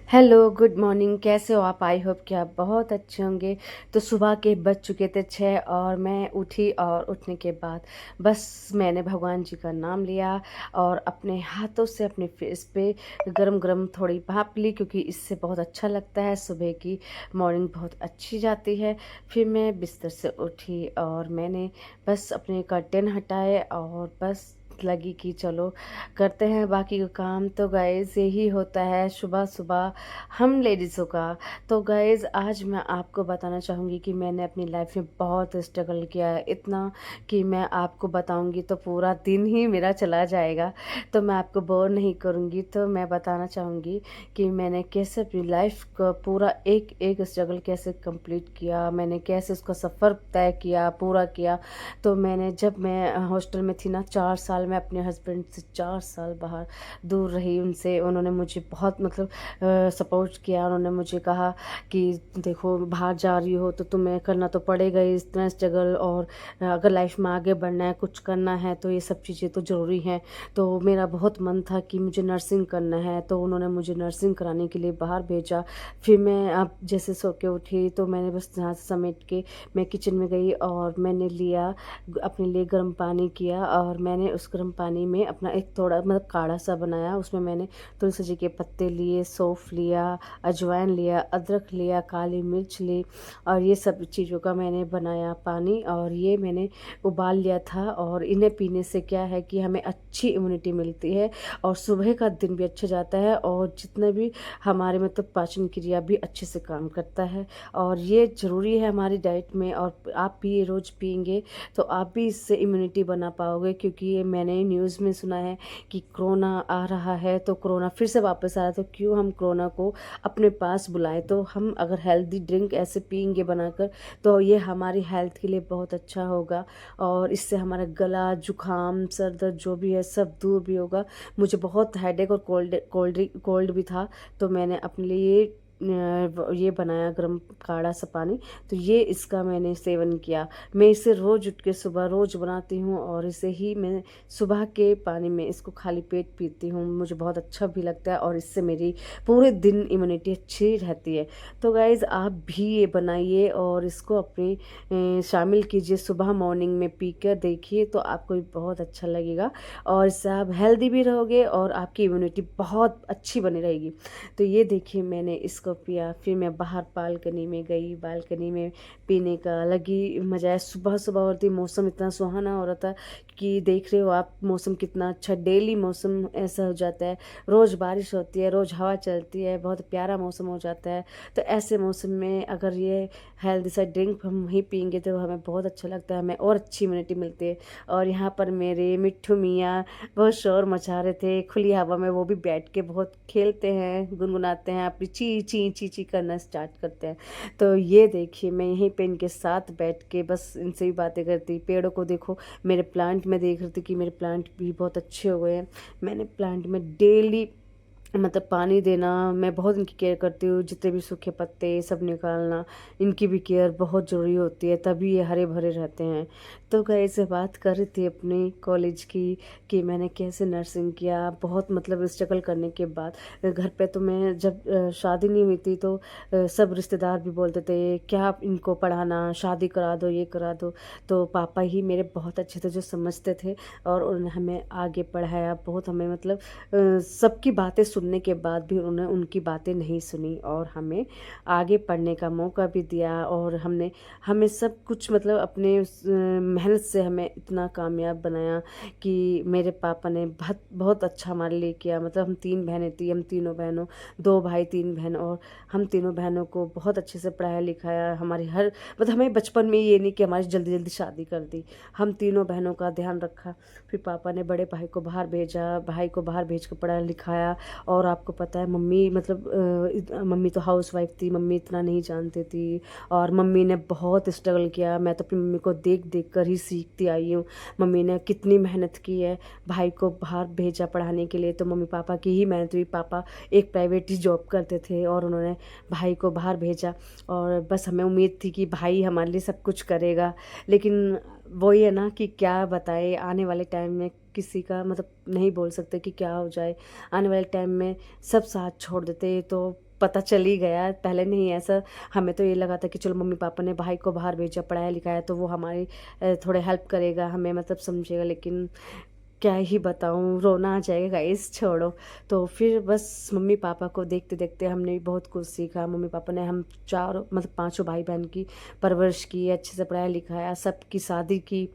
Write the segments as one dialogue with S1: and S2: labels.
S1: Hello, good morning. कैसे हो आप? आई होप कि आप बहुत अच्छे होंगे। तो सुबह के बज चुके थे 6 और मैं उठी और उठने के बाद बस मैंने भगवान जी का नाम लिया और अपने हाथों से अपने फेस पे गरम गरम थोड़ी भाप ली, क्योंकि इससे बहुत अच्छा लगता है। सुबह की मॉर्निंग बहुत अच्छी जाती है। फिर मैं बिस्तर से उठी और मैंने बस अपने कर्टेन हटाए और बस लगी कि चलो करते हैं बाकी का काम। तो गाइज़ यही होता है सुबह सुबह हम लेडीज़ों का। तो गाइज़ आज मैं आपको बताना चाहूँगी कि मैंने अपनी लाइफ में बहुत स्ट्रगल किया है, इतना कि मैं आपको बताऊँगी तो पूरा दिन ही मेरा चला जाएगा। तो मैं आपको बोर नहीं करूँगी। तो मैं बताना चाहूँगी कि मैंने कैसे अपनी लाइफ का पूरा एक एक स्ट्रगल कैसे कंप्लीट किया, मैंने कैसे उसका सफ़र तय किया, पूरा किया। तो मैंने जब मैं हॉस्टल में थी ना 4 साल, मैं अपने हस्बैंड से 4 साल बाहर दूर रही उनसे। उन्होंने मुझे बहुत मतलब सपोर्ट किया। उन्होंने मुझे कहा कि देखो बाहर जा रही हो तो तुम्हें करना तो पड़ेगा ही इतना स्ट्रगल, और अगर लाइफ में आगे बढ़ना है, कुछ करना है, तो ये सब चीज़ें तो ज़रूरी हैं। तो मेरा बहुत मन था कि मुझे नर्सिंग करना है, तो उन्होंने मुझे नर्सिंग कराने के लिए बाहर भेजा। फिर मैं अब जैसे सो के उठी तो मैंने बस यहाँ से समेट के मैं किचन में गई और मैंने लिया अपने लिए गर्म पानी किया, और मैंने उस गर्म पानी में अपना एक थोड़ा मतलब काढ़ा सा बनाया। उसमें मैंने तुलसी जी के पत्ते लिए, सौंफ लिया, अजवाइन लिया, अदरक लिया, काली मिर्च ली, और ये सब चीज़ों का मैंने बनाया पानी, और ये मैंने उबाल लिया था। और इन्हें पीने से क्या है कि हमें अच्छी इम्यूनिटी मिलती है और सुबह का दिन भी अच्छा जाता है, और जितना भी हमारे मतलब पाचन क्रिया भी अच्छे से काम करता है। और ये ज़रूरी है हमारी डाइट में, और आप भी ये रोज़ पियेंगे तो आप भी इससे इम्यूनिटी बना पाओगे। क्योंकि ये मैंने न्यूज़ में सुना है कि कोरोना आ रहा है, तो कोरोना फिर से वापस आ रहा है, तो क्यों हम कोरोना को अपने पास बुलाएं। तो हम अगर हेल्दी ड्रिंक ऐसे पियेंगे बनाकर तो ये हमारी हेल्थ के लिए बहुत अच्छा होगा, और इससे हमारा गला जुकाम सर दर्द जो भी है सब दूर भी होगा। मुझे बहुत हेडेक और कोल्ड भी था, तो मैंने अपने लिए ये बनाया गर्म काढ़ा सा पानी। तो ये इसका मैंने सेवन किया। मैं इसे रोज़ उठ के सुबह रोज़ बनाती हूँ, और इसे ही मैं सुबह के पानी में इसको खाली पेट पीती हूँ। मुझे बहुत अच्छा भी लगता है, और इससे मेरी पूरे दिन इम्यूनिटी अच्छी रहती है। तो गाइज़ आप भी ये बनाइए और इसको अपने शामिल कीजिए। सुबह मॉर्निंग में पी कर देखिए तो आपको भी बहुत अच्छा लगेगा, और इससे आप हेल्दी भी रहोगे और आपकी इम्यूनिटी बहुत अच्छी बनी रहेगी। तो ये देखिए मैंने इसको पिया। फिर मैं बाहर बालकनी में गई, बालकनी में पीने का अलग ही मज़ा है। सुबह सुबह होती मौसम इतना सुहाना हो रहा था कि देख रहे हो आप मौसम कितना अच्छा, डेली मौसम ऐसा हो जाता है। रोज़ बारिश होती है, रोज़ हवा चलती है, बहुत प्यारा मौसम हो जाता है। तो ऐसे मौसम में अगर ये हेल्दी सा ड्रिंक हम ही पियेंगे तो हमें बहुत अच्छा लगता है, हमें और अच्छी इम्यूनिटी मिलती है। और यहाँ पर मेरे मिट्ठू मियाँ बहुत शोर मचा रहे थे खुली हवा में। वो भी बैठ के बहुत खेलते हैं, गुनगुनाते हैं, अपनी ची ची ची ची करना स्टार्ट करते हैं। तो ये देखिए मैं यहीं पे इनके साथ बैठ के बस इनसे भी बातें करती। पेड़ों को देखो, मेरे प्लांट में देख रही थी कि मेरे प्लांट भी बहुत अच्छे हो गए हैं। मैंने प्लांट में डेली मतलब पानी देना, मैं बहुत इनकी केयर करती हूँ। जितने भी सूखे पत्ते सब निकालना, इनकी भी केयर बहुत ज़रूरी होती है, तभी ये हरे भरे रहते हैं। तो गाइस से बात कर रही थी अपनी कॉलेज की कि मैंने कैसे नर्सिंग किया। बहुत मतलब स्ट्रगल करने के बाद घर पे तो मैं जब शादी नहीं हुई थी तो सब रिश्तेदार भी बोलते थे क्या आप इनको पढ़ाना, शादी करा दो, ये करा दो। तो पापा ही मेरे बहुत अच्छे थे जो समझते थे, और उन्होंने हमें आगे पढ़ाया बहुत। हमें मतलब सबकी बातें सुनने के बाद भी उन्होंने उनकी बातें नहीं सुनी और हमें आगे पढ़ने का मौका भी दिया। और हमने हमें सब कुछ मतलब अपने उस मेहनत से हमें इतना कामयाब बनाया कि मेरे पापा ने बहुत बहुत अच्छा हमारे लिए किया। मतलब हम 3 बहनें थी, हम तीनों बहनों, 2 भाई 3 बहन, और हम तीनों बहनों को बहुत अच्छे से पढ़ाया लिखाया। हमारी हर मतलब हमें बचपन में ये नहीं कि हमारी जल्दी जल्दी शादी कर दी, हम तीनों बहनों का ध्यान रखा। फिर पापा ने बड़े भाई को बाहर भेजा, भाई को बाहर भेज कर पढ़ाया लिखाया। और आपको पता है मम्मी मतलब मम्मी तो हाउस वाइफ थी, मम्मी इतना नहीं जानती थी, और मम्मी ने बहुत स्ट्रगल किया। मैं तो अपनी मम्मी को देख देख कर ही सीखती आई हूँ। मम्मी ने कितनी मेहनत की है, भाई को बाहर भेजा पढ़ाने के लिए तो मम्मी पापा की ही मेहनत हुई। पापा एक प्राइवेट ही जॉब करते थे और उन्होंने भाई को बाहर भेजा, और बस हमें उम्मीद थी कि भाई हमारे लिए सब कुछ करेगा। लेकिन वही है ना कि क्या बताए, आने वाले टाइम में किसी का मतलब नहीं बोल सकते कि क्या हो जाए। आने वाले टाइम में सब साथ छोड़ देते तो पता चल ही गया, पहले नहीं ऐसा हमें तो ये लगा था कि चलो मम्मी पापा ने भाई को बाहर भेजा, पढ़ाया लिखाया तो वो हमारी थोड़े हेल्प करेगा, हमें मतलब समझेगा, लेकिन क्या ही बताऊँ, रोना आ जाएगा गाइस, छोड़ो। तो फिर बस मम्मी पापा को देखते देखते हमने भी बहुत कुछ सीखा। मम्मी पापा ने हम चारों मतलब पांचों भाई बहन की परवरिश की, अच्छे से पढ़ाया लिखाया, सबकी शादी की,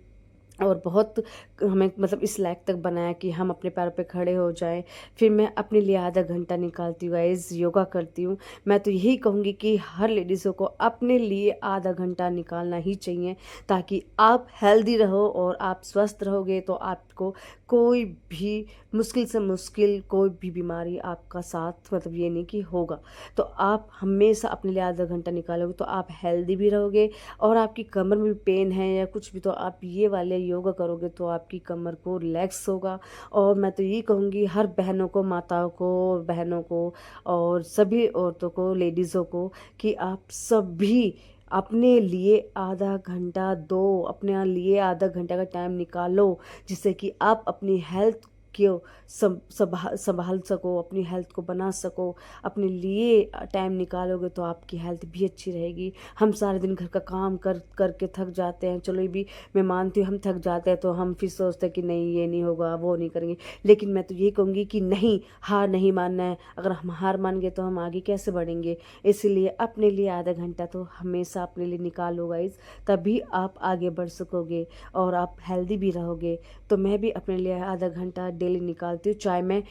S1: और बहुत हमें मतलब इस लायक तक बनाया कि हम अपने पैरों पे खड़े हो जाएं। फिर मैं अपने लिए आधा घंटा निकालती हूँ गाइस, योगा करती हूँ। मैं तो यही कहूँगी कि हर लेडीज़ों को अपने लिए आधा घंटा निकालना ही चाहिए, ताकि आप हेल्दी रहो, और आप स्वस्थ रहोगे तो आपको कोई भी मुश्किल से मुश्किल कोई भी बीमारी आपका साथ मतलब ये नहीं कि होगा। तो आप हमेशा अपने लिए आधा घंटा निकालोगे तो आप हेल्दी भी रहोगे, और आपकी कमर में भी पेन है या कुछ भी, तो आप ये वाले योगा करोगे तो आपकी कमर को रिलैक्स होगा। और मैं तो यही कहूँगी हर बहनों को, माताओं को, बहनों को, और सभी औरतों को, लेडीज़ों को, कि आप सभी अपने लिए आधा घंटा दो, अपने लिए आधा घंटा का टाइम निकालो, जिससे कि आप अपनी हेल्थ को संभाल सको, अपनी हेल्थ को बना सको। अपने लिए टाइम निकालोगे तो आपकी हेल्थ भी अच्छी रहेगी। हम सारे दिन घर का काम कर करके थक जाते हैं, चलो ये भी मैं मानती हूँ, हम थक जाते हैं तो हम फिर सोचते हैं कि नहीं ये नहीं होगा, वो नहीं करेंगे। लेकिन मैं तो ये कहूँगी कि नहीं, हार नहीं मानना है। अगर हम हार मान गए तो हम आगे कैसे बढ़ेंगे। इसीलिए अपने लिए आधा घंटा तो हमेशा अपने लिए निकालो गाइज, तभी आप आगे बढ़ सकोगे और आप हेल्दी भी रहोगे। तो मैं भी अपने लिए आधा घंटा डेली निकालती हूँ, चाहे मैं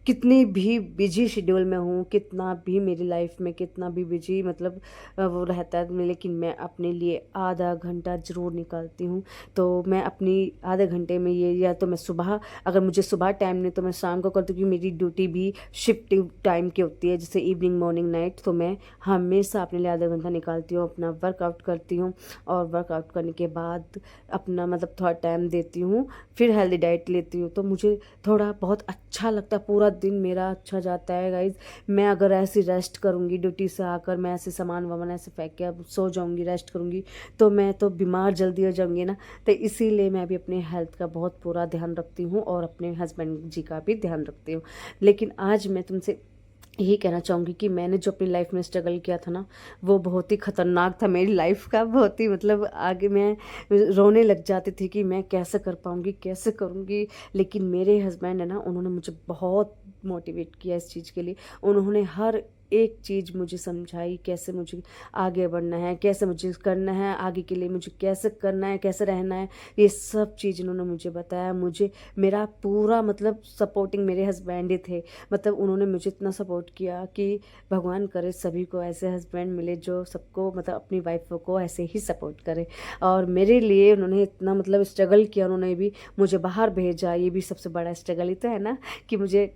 S1: कितनी भी बिजी शेड्यूल में हूँ, कितना भी मेरी लाइफ में कितना भी बिजी मतलब वो रहता है, लेकिन मैं अपने लिए आधा घंटा ज़रूर निकालती हूँ। तो मैं अपनी आधे घंटे में ये, या तो मैं सुबह, अगर मुझे सुबह टाइम नहीं तो मैं शाम को करती हूँ, क्योंकि मेरी ड्यूटी भी शिफ्टिंग टाइम की होती है, जैसे इवनिंग मॉर्निंग नाइट। तो मैं हमेशा अपने लिए आधा घंटा निकालती हूँ, अपना वर्कआउट करती हूँ, और वर्कआउट करने के बाद अपना मतलब थोड़ा टाइम देती हूँ, फिर हेल्दी डाइट लेती हूँ। तो मुझे थोड़ा बहुत अच्छा लगता है, पूरा दिन मेरा अच्छा जाता है गाइज। मैं अगर ऐसी रेस्ट करूँगी, ड्यूटी से आकर मैं ऐसे सामान वामान ऐसे फेंक के अब सो जाऊँगी, रेस्ट करूँगी, तो मैं तो बीमार जल्दी हो जाऊँगी ना। तो इसीलिए मैं भी अपनी हेल्थ का बहुत पूरा ध्यान रखती हूँ, और अपने हस्बैंड जी का भी ध्यान रखती हूँ। लेकिन आज मैं तुमसे यही कहना चाहूँगी कि मैंने जो अपनी लाइफ में स्ट्रगल किया था ना, वो बहुत ही ख़तरनाक था मेरी लाइफ का, बहुत ही मतलब आगे मैं रोने लग जाती थी कि मैं कैसे कर पाऊँगी, कैसे करूँगी। लेकिन मेरे हस्बैंड है ना, उन्होंने मुझे बहुत मोटिवेट किया इस चीज़ के लिए। उन्होंने हर एक चीज़ मुझे समझाई, कैसे मुझे आगे बढ़ना है, कैसे मुझे करना है, आगे के लिए मुझे कैसे करना है, कैसे रहना है, ये सब चीज़ इन्होंने मुझे बताया। मुझे मेरा पूरा मतलब सपोर्टिंग मेरे हस्बैंड ही थे। मतलब उन्होंने मुझे इतना सपोर्ट किया कि भगवान करे सभी को ऐसे हस्बैंड मिले जो सबको मतलब अपनी वाइफ को ऐसे ही सपोर्ट करे। और मेरे लिए उन्होंने इतना मतलब स्ट्रगल किया, उन्होंने भी मुझे बाहर भेजा, ये भी सबसे बड़ा स्ट्रगल ही तो है ना, कि मुझे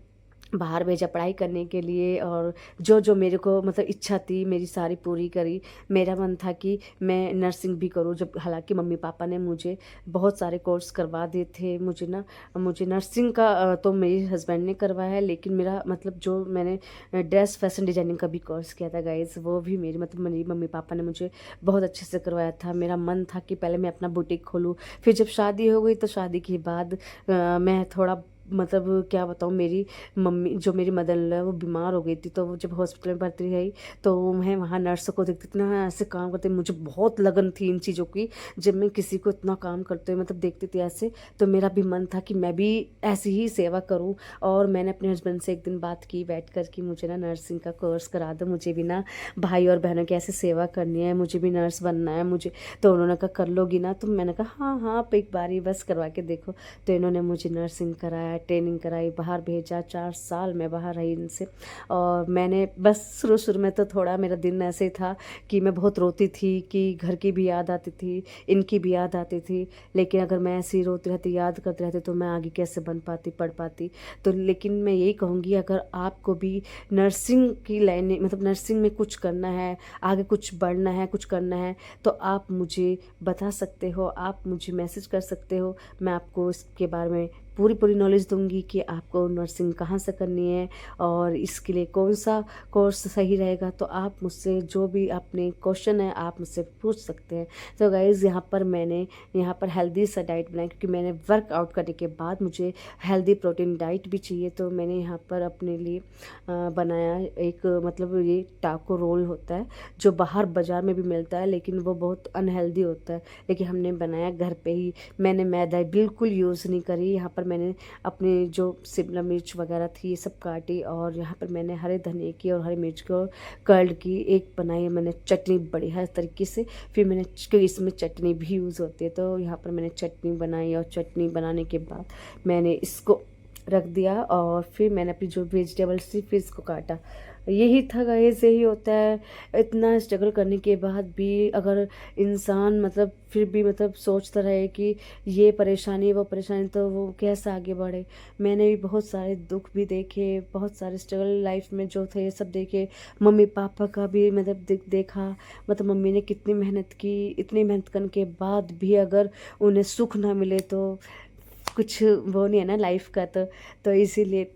S1: बाहर भेजा पढ़ाई करने के लिए, और जो जो मेरे को मतलब इच्छा थी मेरी सारी पूरी करी। मेरा मन था कि मैं नर्सिंग भी करूं, जब हालांकि मम्मी पापा ने मुझे बहुत सारे कोर्स करवा दिए थे। मुझे नर्सिंग का तो मेरे हस्बैंड ने करवाया है, लेकिन मेरा मतलब जो मैंने ड्रेस फैशन डिजाइनिंग का भी कोर्स किया था गाइज, वो भी मेरी मम्मी पापा ने मुझे बहुत अच्छे से करवाया था। मेरा मन था कि पहले मैं अपना बुटीक खोलूँ। फिर जब शादी हो गई तो शादी के बाद मैं थोड़ा मतलब क्या बताऊँ, मेरी मम्मी जो मेरी मदर इन लॉ है वो बीमार हो गई थी, तो वो जब हॉस्पिटल में भर्ती रही तो मैं वहाँ नर्स को देखती थी ना, ऐसे काम करते, मुझे बहुत लगन थी इन चीज़ों की। जब मैं किसी को इतना काम करते हुए मतलब देखती थी ऐसे, तो मेरा भी मन था कि मैं भी ऐसी ही सेवा करूँ। और मैंने अपने हस्बैंड से एक दिन बात की बैठ कर कि मुझे ना नर्सिंग का कोर्स करा दो, मुझे भी ना भाई और बहनों की ऐसे सेवा करनी है, मुझे भी नर्स बनना है मुझे। तो उन्होंने कहा कर लोगी ना, तो मैंने कहा हाँ हाँ, आप एक बारी बस करवा के देखो। तो इन्होंने मुझे नर्सिंग कराया, ट्रेनिंग कराई, बाहर भेजा, 4 साल मैं बाहर रही इनसे। और मैंने बस शुरू शुरू में तो थोड़ा मेरा दिन ऐसे था कि मैं बहुत रोती थी, कि घर की भी याद आती थी, इनकी भी याद आती थी। लेकिन अगर मैं ऐसे ही रोती रहती, याद करती रहती, तो मैं आगे कैसे बन पाती, पढ़ पाती। तो लेकिन मैं यही कहूँगी, अगर आपको भी नर्सिंग की लाइन मतलब नर्सिंग में कुछ करना है, आगे कुछ बढ़ना है, कुछ करना है, तो आप मुझे बता सकते हो, आप मुझे मैसेज कर सकते हो। मैं आपको इसके बारे में पूरी नॉलेज दूँगी कि आपको नर्सिंग कहाँ से करनी है और इसके लिए कौन-सा कोर्स सही रहेगा। तो आप मुझसे जो भी अपने क्वेश्चन है आप मुझसे पूछ सकते हैं। तो गाइज़ मैंने यहाँ पर हेल्दी सा डाइट बनाया, क्योंकि मैंने वर्कआउट करने के बाद मुझे हेल्दी प्रोटीन डाइट भी चाहिए। तो मैंने यहाँ पर अपने लिए बनाया एक, मतलब ये टाको रोल होता है जो बाहर बाज़ार में भी मिलता है, लेकिन वो बहुत अनहेल्दी होता है। लेकिन हमने बनाया घर पे ही। मैंने मैदा बिल्कुल यूज़ नहीं करी। यहाँ पर मैंने अपनी जो शिमला मिर्च वगैरह थी ये सब काटी, और यहाँ पर मैंने हरे धनिया की और हरी मिर्च को कर्ल की एक बनाई मैंने चटनी बढ़िया तरीके से। फिर मैंने, क्योंकि इसमें चटनी भी यूज़ होती है, तो यहाँ पर मैंने चटनी बनाई, और चटनी बनाने के बाद मैंने इसको रख दिया, और फिर मैंने अपनी जो वेजिटेबल्स थी फिर इसको काटा। यही था गाइस, यही होता है। इतना स्ट्रगल करने के बाद भी अगर इंसान मतलब फिर भी मतलब सोचता रहे कि ये परेशानी वो परेशानी, तो वो कैसे आगे बढ़े। मैंने भी बहुत सारे दुख भी देखे, बहुत सारे स्ट्रगल लाइफ में जो थे सब देखे। मम्मी पापा का भी मतलब देखा, मतलब मम्मी ने कितनी मेहनत की, इतनी मेहनत करने के बाद भी अगर उन्हें सुख ना मिले तो कुछ वो नहीं है ना लाइफ का। तो इसीलिए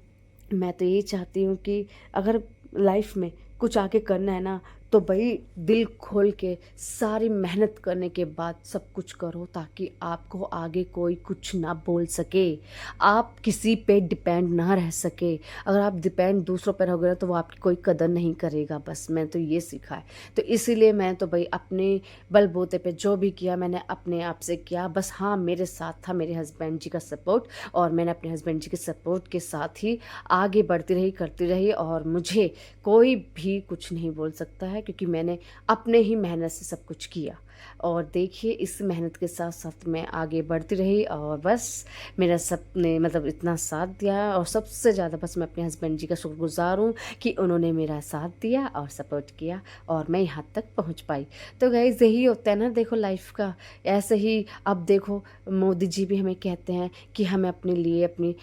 S1: मैं तो यही चाहती हूँ कि अगर लाइफ में कुछ आगे करना है ना, तो भाई दिल खोल के सारी मेहनत करने के बाद सब कुछ करो, ताकि आपको आगे कोई कुछ ना बोल सके, आप किसी पे डिपेंड ना रह सके। अगर आप डिपेंड दूसरों पर रहोगे ना, तो वो आपकी कोई कदर नहीं करेगा। बस मैं तो ये सीखा है। तो इसीलिए मैं तो भाई अपने बलबूते पे जो भी किया मैंने अपने आप से किया। बस हाँ, मेरे साथ था मेरे हस्बैंड जी का सपोर्ट, और मैंने अपने हस्बैंड जी के सपोर्ट के साथ ही आगे बढ़ती रही, करती रही, और मुझे कोई भी कुछ नहीं बोल सकता है, क्योंकि मैंने अपने ही मेहनत से सब कुछ किया। और देखिए इस मेहनत के साथ साथ मैं आगे बढ़ती रही, और बस मेरा सबने मतलब इतना साथ दिया। और सबसे ज़्यादा बस मैं अपने हस्बैंड जी का शुक्रगुजार हूँ कि उन्होंने मेरा साथ दिया और सपोर्ट किया, और मैं यहाँ तक पहुँच पाई। तो गाइस यही होता है ना, देखो लाइफ का ऐसे ही। अब देखो मोदी जी भी हमें कहते हैं कि हमें अपने लिए, अपनी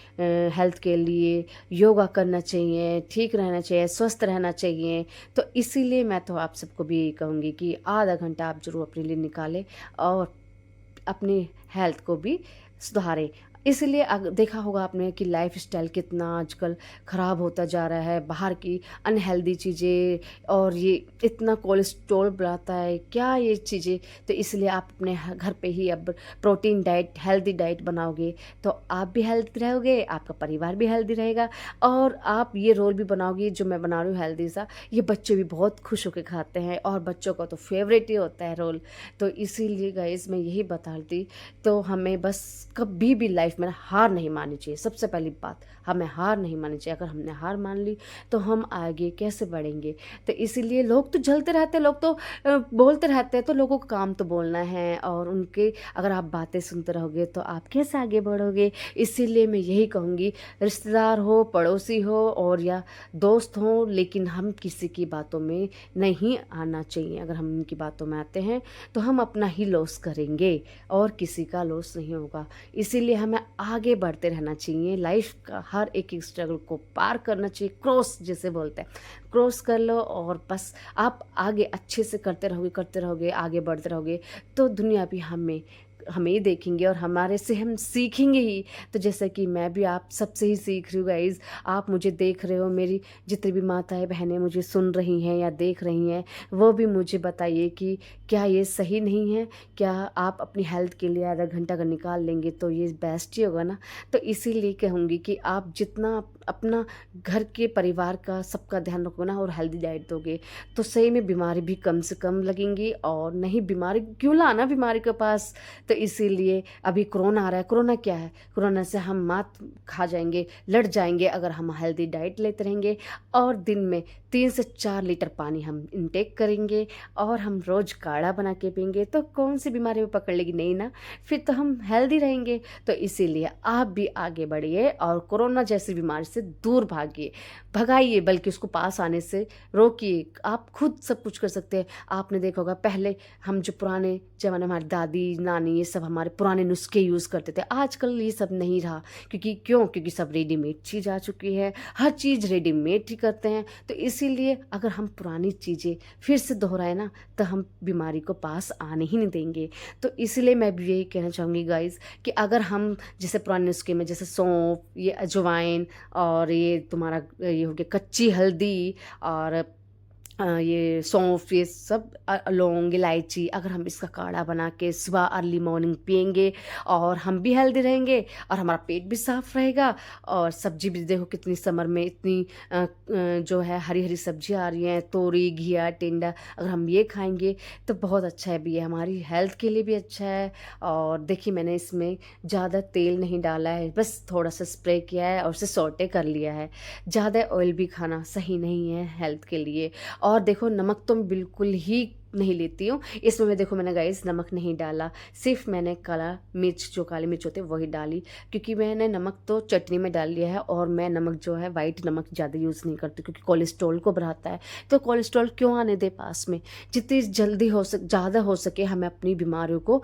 S1: हेल्थ के लिए योगा करना चाहिए, ठीक रहना चाहिए, स्वस्थ रहना चाहिए। तो इसीलिए मैं तो आप सबको भी यही कहूँगी कि आधा घंटा आप ज़रूर अपने लिए निकालें, और अपनी हेल्थ को भी सुधारें। इसलिए देखा होगा आपने कि लाइफ़स्टाइल कितना आजकल ख़राब होता जा रहा है, बाहर की अनहेल्दी चीज़ें, और ये इतना कोलेस्ट्रॉल बढ़ाता है क्या ये चीज़ें। तो इसलिए आप अपने घर पे ही अब प्रोटीन डाइट, हेल्दी डाइट बनाओगे, तो आप भी हेल्दी रहोगे, आपका परिवार भी हेल्दी रहेगा, और आप ये रोल भी बनाओगे जो मैं बना रही हूँ हेल्दी सा, ये बच्चे भी बहुत खुश होकर खाते हैं, और बच्चों का तो फेवरेट ही होता है रोल। तो इसीलिए गाइस मैं यही बताती, तो हमें बस कभी भी लाइफ में हार नहीं माननी चाहिए। सबसे पहली बात, हमें हार नहीं माननी चाहिए। अगर हमने हार मान ली तो हम आगे कैसे बढ़ेंगे। तो इसीलिए लोग तो जलते रहते हैं, लोग तो बोलते रहते हैं, तो लोगों का काम तो बोलना है, और उनके अगर आप बातें सुनते रहोगे तो आप कैसे आगे बढ़ोगे। इसीलिए मैं यही कहूँगी, रिश्तेदार हो, पड़ोसी हो, और या दोस्त हो, लेकिन हम किसी की बातों में नहीं आना चाहिए। अगर हम उनकी बातों में आते हैं तो हम अपना ही लॉस करेंगे, और किसी का लॉस नहीं होगा। इसीलिए हमें आगे बढ़ते रहना चाहिए। लाइफ का हर एक स्ट्रगल को पार करना चाहिए, क्रॉस जिसे बोलते हैं, क्रॉस कर लो, और बस आप आगे अच्छे से करते रहोगे, आगे बढ़ते रहोगे, तो दुनिया भी हमें ही देखेंगे, और हमारे से हम सीखेंगे ही। तो जैसे कि मैं भी आप सबसे ही सीख रही हूँ गाइज़, आप मुझे देख रहे हो, मेरी जितनी भी माताएं बहनें मुझे सुन रही हैं या देख रही हैं, वो भी मुझे बताइए कि क्या ये सही नहीं है। क्या आप अपनी हेल्थ के लिए आधा घंटा अगर निकाल लेंगे तो ये बेस्ट ही होगा ना। तो इसीलिए कहूँगी कि आप जितना अपना घर के परिवार का सबका ध्यान रखोगे ना, और हेल्दी डाइट दोगे, तो सही में बीमारी भी कम से कम लगेंगी। और नहीं, बीमारी क्यों लाना बीमारी के पास। तो इसीलिए अभी कोरोना आ रहा है। कोरोना क्या है, कोरोना से हम मात खा जाएंगे, लड़ जाएंगे, अगर हम हेल्दी डाइट लेते रहेंगे, और दिन में 3 से 4 लीटर पानी हम इनटेक करेंगे, और हम रोज़ काढ़ा बना के पिएंगे, तो कौन सी बीमारी में पकड़ लेगी नहीं ना। फिर तो हम हेल्दी रहेंगे। तो इसीलिए आप भी आगे बढ़िए, और कोरोना जैसी बीमारी से दूर भागिए। भगाइए, बल्कि उसको पास आने से रोकिए। आप खुद सब कुछ कर सकते हैं। आपने देखा होगा पहले हम जो पुराने ज़माने में हमारी दादी, नानी ये सब हमारे पुराने नुस्खे यूज़ करते थे। आजकल ये सब नहीं रहा, क्योंकि क्यों? क्योंकि सब रेडीमेड चीज़ आ चुकी है, हर चीज़ रेडीमेड ही करते हैं। तो इसीलिए अगर हम पुरानी चीज़ें फिर से दोहराएँ ना, तो हम बीमारी को पास आने ही नहीं देंगे। तो इसीलिए मैं भी यही कहना चाहूँगी गाइज़, कि अगर हम जैसे पुराने नुस्खे में जैसे सौंफ, ये अजवाइन और ये तुम्हारा ये हो गया कच्ची हल्दी और ये सौंफ, ये सब लौंग, इलायची, अगर हम इसका काढ़ा बना के सुबह अर्ली मॉर्निंग पिएंगे, और हम भी हेल्दी रहेंगे और हमारा पेट भी साफ रहेगा। और सब्जी भी देखो कितनी समर में इतनी जो है हरी हरी सब्जियां आ रही हैं, तोरी, घिया, टिंडा, अगर हम ये खाएंगे तो बहुत अच्छा है भी, ये हमारी हेल्थ के लिए भी अच्छा है। और देखिए मैंने इसमें ज़्यादा तेल नहीं डाला है, बस थोड़ा सा स्प्रे किया है और उसे सौटे कर लिया है। ज़्यादा ऑयल भी खाना सही नहीं है हेल्थ के लिए। और देखो नमक तो मैं बिल्कुल ही नहीं लेती हूँ इसमें। मैं देखो मैंने गाइस नमक नहीं डाला, सिर्फ मैंने काला मिर्च, जो काली मिर्च होती है वही डाली, क्योंकि मैंने नमक तो चटनी में डाल लिया है। और मैं नमक जो है वाइट नमक ज़्यादा यूज़ नहीं करती, क्योंकि कोलेस्ट्रॉल को बढ़ाता है। तो कोलेस्ट्रॉल क्यों आने दे पास में? जितनी जल्दी हो सके, ज़्यादा हो सके, हमें अपनी बीमारियों को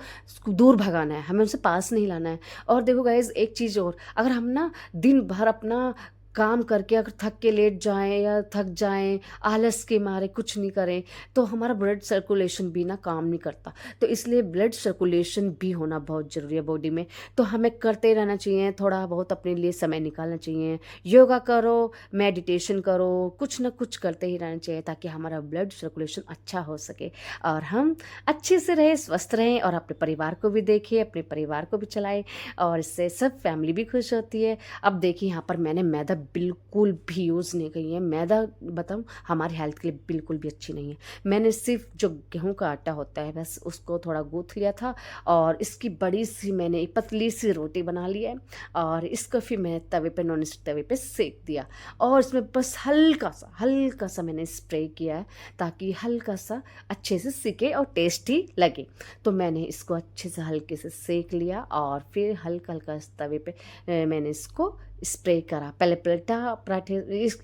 S1: दूर भगाना है, हमें उनसे पास नहीं लाना है। और देखो गाइस एक चीज़ और, अगर हम ना दिन भर अपना काम करके अगर थक के लेट जाएं या थक जाएं, आलस के मारे कुछ नहीं करें, तो हमारा ब्लड सर्कुलेशन भी ना काम नहीं करता। तो इसलिए ब्लड सर्कुलेशन भी होना बहुत ज़रूरी है बॉडी में। तो हमें करते रहना चाहिए, थोड़ा बहुत अपने लिए समय निकालना चाहिए। योगा करो, मेडिटेशन करो, कुछ ना कुछ करते ही रहना चाहिए, ताकि हमारा ब्लड सर्कुलेशन अच्छा हो सके और हम अच्छे से रहें, स्वस्थ रहें, और अपने परिवार को भी देखें, अपने परिवार को भी चलाएं, और इससे सब फैमिली भी खुश होती है। अब देखिए यहाँ पर मैंने मैदा बिल्कुल भी यूज़ नहीं की है। मैदा बताऊँ हमारी हेल्थ के लिए बिल्कुल भी अच्छी नहीं है। मैंने सिर्फ जो गेहूं का आटा होता है बस उसको थोड़ा गूँथ लिया था, और इसकी बड़ी सी मैंने एक पतली सी रोटी बना ली है, और इसको फिर मैं तवे पे, नॉन स्टिक तवे पे सेक दिया, और इसमें बस हल्का सा मैंने स्प्रे किया है, ताकि हल्का सा अच्छे से सिके और टेस्टी लगे। तो मैंने इसको अच्छे से हल्के से सेक लिया, और फिर हल्का हल्का इस तवे पे मैंने इसको स्प्रे करा। पहले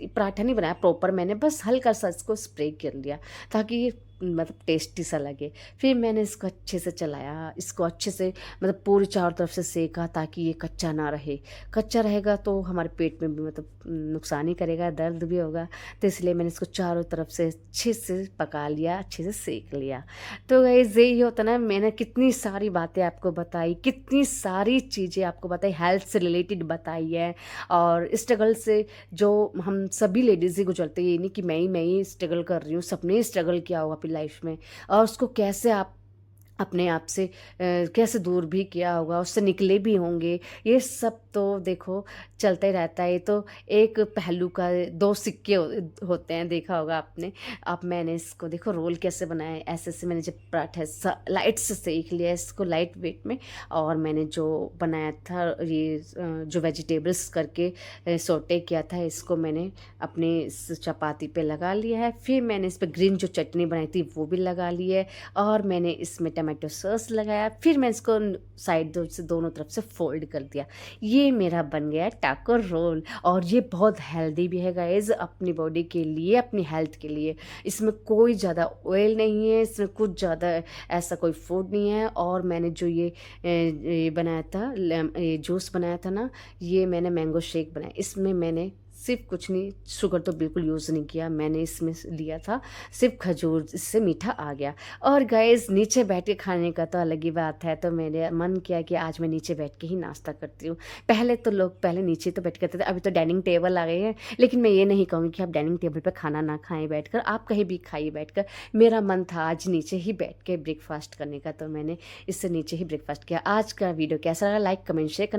S1: पराठा नहीं बनाया प्रॉपर, मैंने बस हल्का सा इसको स्प्रे कर लिया, ताकि ये मतलब टेस्टी सा लगे। फिर मैंने इसको अच्छे से चलाया, इसको अच्छे से मतलब पूरी चारों तरफ से सेका, ताकि ये कच्चा ना रहे। कच्चा रहेगा तो हमारे पेट में भी मतलब नुकसान ही करेगा, दर्द भी होगा। तो इसलिए मैंने इसको चारों तरफ से अच्छे से पका लिया, अच्छे से सेक लिया। तो गाइस यही होता ना, मैंने कितनी सारी बातें आपको बताई, कितनी सारी चीज़ें आपको बताई, हेल्थ से रिलेटेड बताई है, और स्ट्रगल से जो हम सभी लेडीज़ ही गुजरते हैं। ये नहीं कि मैं ही स्ट्रगल कर रही हूँ, सबने स्ट्रगल किया होगा अपनी लाइफ में, और उसको कैसे आप अपने आप से कैसे दूर भी किया होगा, उससे निकले भी होंगे। ये सब तो देखो चलता ही रहता है। ये तो एक पहलू का दो सिक्के होते हैं, देखा होगा आपने। अब मैंने इसको देखो रोल कैसे बनाया है, ऐसे ऐसे मैंने जब पराठा लाइट से सेक लिया इसको, लाइट वेट में। और मैंने जो बनाया था ये जो वेजिटेबल्स करके सोटे किया था, इसको मैंने अपने इस चपाती पे लगा लिया है। फिर मैंने इस पर ग्रीन जो चटनी बनाई थी वो भी लगा ली है, और मैंने इसमें टमाटो सॉस लगाया। फिर मैं इसको साइड से दोनों तरफ से फोल्ड कर दिया। ये मेरा बन गया टाको रोल, और ये बहुत हेल्दी भी है गाइज, अपनी बॉडी के लिए, अपनी हेल्थ के लिए। इसमें कोई ज़्यादा ऑयल नहीं है, इसमें कुछ ज़्यादा ऐसा कोई फूड नहीं है। और मैंने जो ये बनाया था, ये जूस बनाया था ना, ये मैंने मैंगो शेक बनाया। इसमें मैंने सिर्फ कुछ नहीं, शुगर तो बिल्कुल यूज़ नहीं किया मैंने, इसमें लिया था सिर्फ खजूर, इससे मीठा आ गया। और गाइस नीचे बैठ के खाने का तो अलग ही बात है, तो मेरे मन किया कि आज मैं नीचे बैठ के ही नाश्ता करती हूँ। पहले तो लोग पहले नीचे तो बैठ करते थे, अभी तो डाइनिंग टेबल आ गए हैं। लेकिन मैं ये नहीं कहूँगी कि आप डाइनिंग टेबल पर खाना ना खाएं बैठकर, आप कहीं भी खाइए बैठकर। मेरा मन था आज नीचे ही बैठ के ब्रेकफास्ट करने का, तो मैंने इससे नीचे ही ब्रेकफास्ट किया। आज का वीडियो कैसा लगा, लाइक कमेंट शेयर करना।